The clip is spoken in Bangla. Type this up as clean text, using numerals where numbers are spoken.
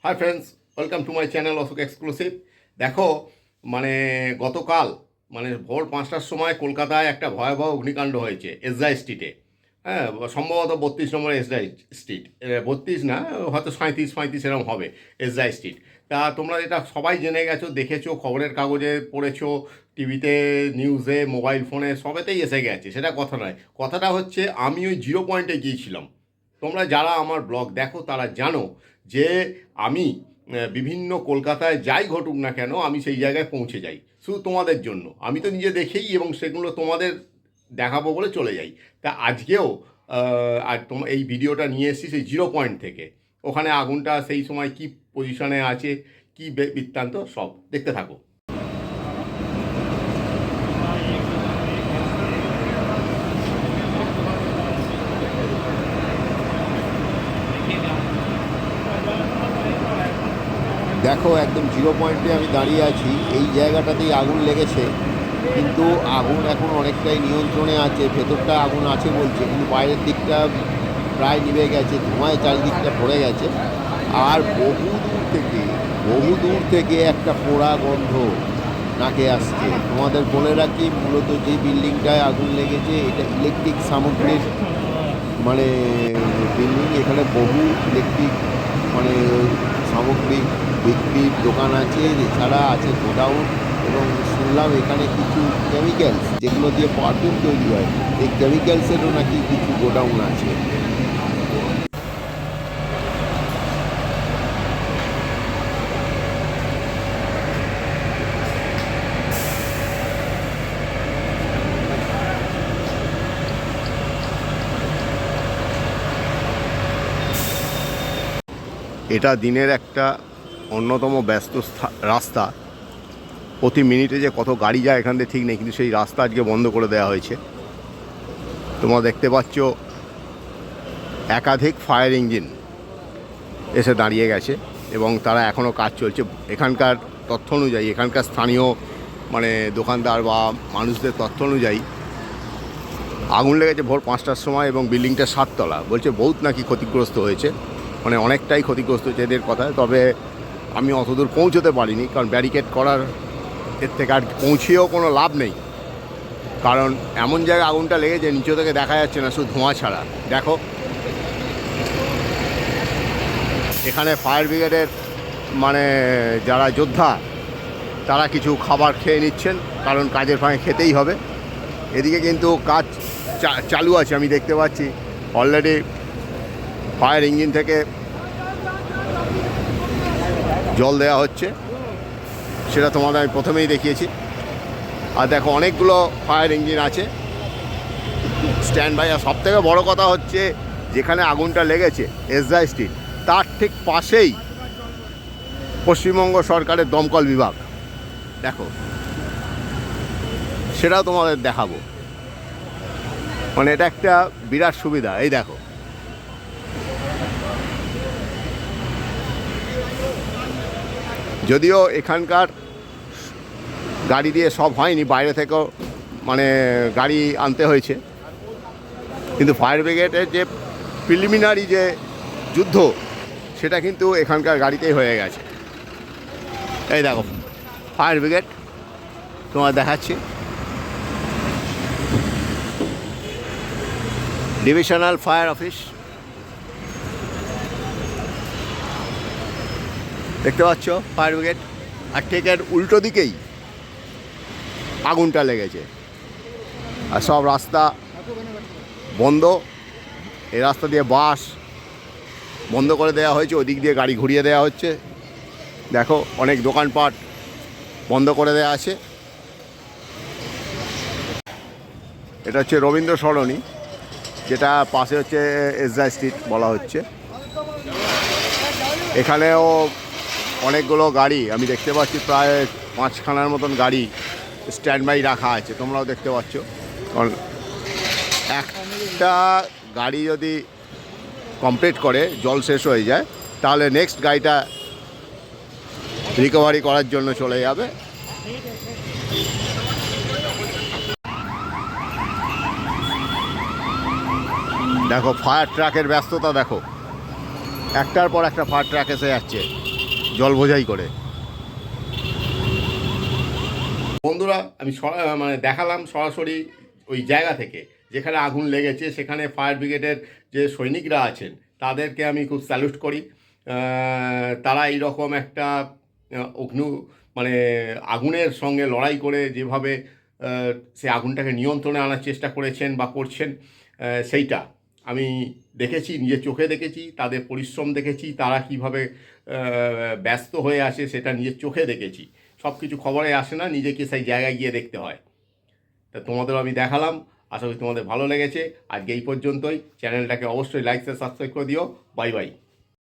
High friends, welcome to my channel Ashok exclusive. দেখো, গতকাল ভোর 5টার সময় কলকাতায় একটা ভয়াবহ অগ্নিকাণ্ড হয়েছে এসরাই স্ট্রিটে। হ্যাঁ, সম্ভবত 32 নম্বর এসরাই স্ট্রিট, 32 না, হয়তো 37 এরকম হবে এসরাই স্ট্রিট। তা তোমরা এটা সবাই জেনে গেছো, দেখেছো, খবরের কাগজে পড়েছো, টিভিতে, নিউজে, মোবাইল ফোনে, সবেতেই এসে গেছে। সেটা কথা নয়, কথাটা হচ্ছে আমি ওই জিরো পয়েন্টে গিয়েছিলাম। তোমরা যারা আমার ব্লগ দেখো তারা জানো যে আমি বিভিন্ন কলকাতায় যাই ঘটুক না কেন আমি সেই জায়গায় পৌঁছে যাই শুধু তোমাদের জন্য। আমি তো নিজে দেখেই এবং সেগুলো তোমাদের দেখাবো বলে চলে যাই। তা আজকেও আর এই ভিডিওটা নিয়ে এসেছি সেই জিরো পয়েন্ট থেকে। ওখানে আগুনটা সেই সময় কি পজিশনে আছে, কি বৃত্তান্ত, সব দেখতে থাকো। দেখো, একদম জিরো পয়েন্টে আমি দাঁড়িয়ে আছি। এই জায়গাটাতেই আগুন লেগেছে, কিন্তু আগুন এখন অনেকটাই নিয়ন্ত্রণে আছে। ভেতরটা আগুন আছে বলছে, কিন্তু বাইরের দিকটা প্রায় নিভে গেছে, ধোঁয়ায় চারিদিকটা ভরে গেছে। আর বহু দূর থেকে একটা পোড়া গন্ধ নাকে আসছে। তোমাদের বলে রাখি, মূলত যে বিল্ডিংটায় আগুন লেগেছে এটা ইলেকট্রিক সামগ্রীর বিল্ডিং। এখানে বহু ইলেকট্রিক সামগ্রিক বিক্রির দোকান আছে, এছাড়া আছে গোডাউন, এবং শুনলাম এখানে কিছু কেমিক্যালস যেগুলো দিয়ে পারফিউম তৈরি হয়, এই কেমিক্যালসেরও নাকি কিছু গোডাউন আছে। এটা দিনের একটা অন্যতম ব্যস্ত রাস্তা। প্রতি মিনিটে যে কত গাড়ি যায় এখান থেকে ঠিক নেই, কিন্তু সেই রাস্তা আজকে বন্ধ করে দেওয়া হয়েছে। তোমরা দেখতে পাচ্ছ একাধিক ফায়ার ইঞ্জিন এসে দাঁড়িয়ে গেছে এবং তারা এখনও কাজ চলছে। এখানকার তথ্য অনুযায়ী, এখানকার স্থানীয় দোকানদার বা মানুষদের তথ্য অনুযায়ী আগুন লেগেছে ভোর 5টার সময় এবং বিল্ডিংটা 7 তলা। বলছে বহুত নাকি ক্ষতিগ্রস্ত হয়েছে, অনেকটাই ক্ষতিগ্রস্ত হয়েছে এদের কথায়। তবে আমি অতদূর পৌঁছতে পারিনি, কারণ ব্যারিকেড করার এর থেকে আর পৌঁছেও কোনো লাভ নেই, কারণ এমন জায়গায় আগুনটা লেগেছে নিচে থেকে দেখা যাচ্ছে না, শুধু ধোঁয়া ছাড়া। দেখো, এখানে ফায়ার ব্রিগেডের যারা যোদ্ধা তারা কিছু খাবার খেয়ে নিচ্ছেন, কারণ কাজের ফাঁকে খেতেই হবে। এদিকে কিন্তু কাজ চালু আছে, আমি দেখতে পাচ্ছি অলরেডি ফায়ার ইঞ্জিন থেকে জল দেওয়া হচ্ছে, সেটা তোমাদের আমি প্রথমেই দেখিয়েছি। আর দেখো, অনেকগুলো ফায়ার ইঞ্জিন আছে স্ট্যান্ড বাই। আর সবথেকে বড় কথা হচ্ছে, যেখানে আগুনটা লেগেছে এসরাই স্ট্রিট, তার ঠিক পাশেই পশ্চিমবঙ্গ সরকারের দমকল বিভাগ। দেখো, সেটাও তোমাদের দেখাবো। এটা একটা বিরাট সুবিধা। এই দেখো, যদিও এখানকার গাড়ি দিয়ে সব হয়নি, বাইরে থেকেও গাড়ি আনতে হয়েছে, কিন্তু ফায়ার ব্রিগেডের যে প্রিলিমিনারি যে যুদ্ধ সেটা কিন্তু এখানকার গাড়িতেই হয়ে গেছে। এই দেখো ফায়ার ব্রিগেড, তোমার দেখাচ্ছি, ডিভিশনাল ফায়ার অফিস। দেখতে পাচ্ছ ফায়ার ব্রিগেড, আর ঠিক এর উল্টো দিকেই আগুনটা লেগেছে। আর সব রাস্তা বন্ধ, এই রাস্তা দিয়ে বাস বন্ধ করে দেওয়া হয়েছে, ওদিক দিয়ে গাড়ি ঘুরিয়ে দেওয়া হচ্ছে। দেখো, অনেক দোকানপাট বন্ধ করে দেওয়া আছে। এটা হচ্ছে রবীন্দ্র সরণি, যেটা পাশে হচ্ছে এসরাই স্ট্রিট বলা হচ্ছে। এখানেও অনেকগুলো গাড়ি আমি দেখতে পাচ্ছি, প্রায় 5খানার মতন গাড়ি স্ট্যান্ড বাই রাখা আছে, তোমরাও দেখতে পাচ্ছ। কারণ একটা গাড়ি যদি কমপ্লিট করে জল শেষ হয়ে যায়, তাহলে নেক্সট গাড়িটা রিকভারি করার জন্য চলে যাবে। দেখো ফায়ার ট্রাকের ব্যস্ততা, দেখো একটার পর একটা ফায়ার ট্রাক এসে যাচ্ছে। জল বোঝাই করে। বন্ধুরা আমি মানে দেখালাম সরাসরি ওই জায়গা থেকে যেখানে আগুন লেগেছে, সেখানে ফায়ার ব্রিগেডের যে সৈনিকরা আছেন তাদেরকে আমি খুব স্যালুট করি। তারা এইরকম একটা অগ্নি মানে আগুনের সঙ্গে লড়াই করে যেভাবে সে আগুনটাকে নিয়ন্ত্রণে আনার চেষ্টা করেছেন বা করছেন, সেইটা আমি দেখেছি, নিজের চোখে দেখেছি, তাদের পরিশ্রম দেখেছি, তারা কীভাবে ব্যস্ত হয়ে আসে সেটা নিজের চোখে দেখেছি। সব কিছু খবরে আসে না, নিজেকে সেই জায়গায় গিয়ে দেখতে হয়। তা তোমাদেরও আমি দেখালাম, আশা করি তোমাদের ভালো লেগেছে। আজকে এই পর্যন্তই। চ্যানেলটাকে অবশ্যই লাইক সাবস্ক্রাইব করে দিও। Bye bye.